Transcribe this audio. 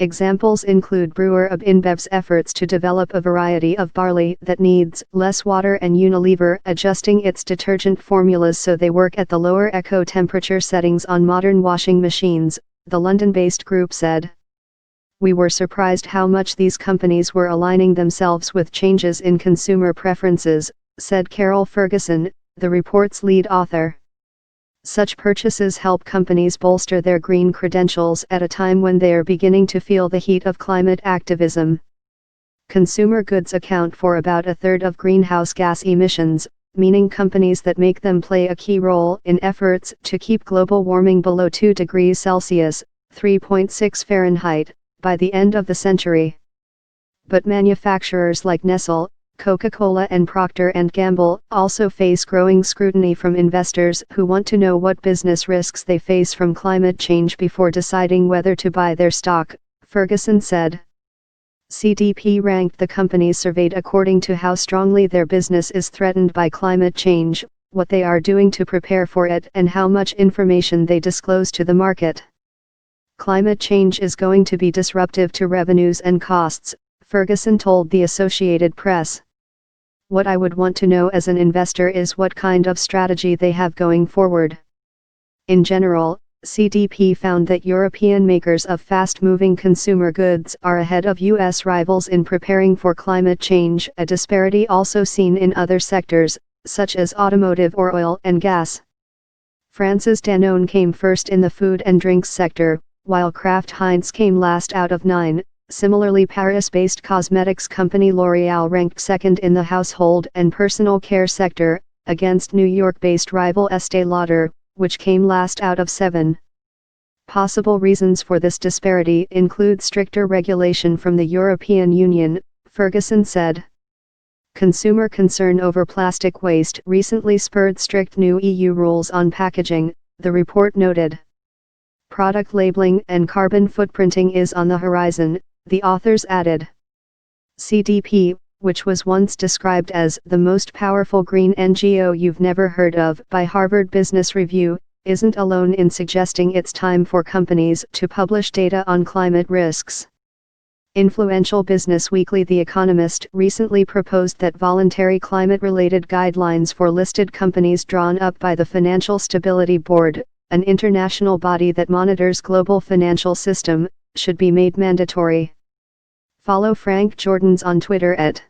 Examples include brewer AB InBevs' efforts to develop a variety of barley that needs less water and Unilever adjusting its detergent formulas so they work at the lower eco temperature settings on modern washing machines, the London-based group said. We were surprised how much these companies were aligning themselves with changes in consumer preferences, said Carol Ferguson, the report's lead author. Such purchases help companies bolster their green credentials at a time when they are beginning to feel the heat of climate activism. Consumer goods account for about a third of greenhouse gas emissions, meaning companies that make them play a key role in efforts to keep global warming below 2 degrees Celsius, 3.6 Fahrenheit, by the end of the century. But manufacturers like Nestle, Coca-Cola and Procter & Gamble also face growing scrutiny from investors who want to know what business risks they face from climate change before deciding whether to buy their stock, Ferguson said. CDP ranked the companies surveyed according to how strongly their business is threatened by climate change, what they are doing to prepare for it, and how much information they disclose to the market. Climate change is going to be disruptive to revenues and costs, Ferguson told the Associated Press. What I would want to know as an investor is what kind of strategy they have going forward. In general, CDP found that European makers of fast-moving consumer goods are ahead of U.S. rivals in preparing for climate change, a disparity also seen in other sectors, such as automotive or oil and gas. France's Danone came first in the food and drinks sector, while Kraft Heinz came last out of 9. Similarly, Paris-based cosmetics company L'Oréal ranked second in the household and personal care sector, against New York-based rival Estée Lauder, which came last out of 7. Possible reasons for this disparity include stricter regulation from the European Union, Ferguson said. Consumer concern over plastic waste recently spurred strict new EU rules on packaging, the report noted. Product labeling and carbon footprinting is on the horizon, the authors added. CDP, which was once described as the most powerful green NGO you've never heard of by Harvard Business Review, isn't alone in suggesting it's time for companies to publish data on climate risks. Influential Business Weekly The Economist recently proposed that voluntary climate-related guidelines for listed companies drawn up by the Financial Stability Board, an international body that monitors global financial system, should be made mandatory. Follow Frank Jordans on Twitter at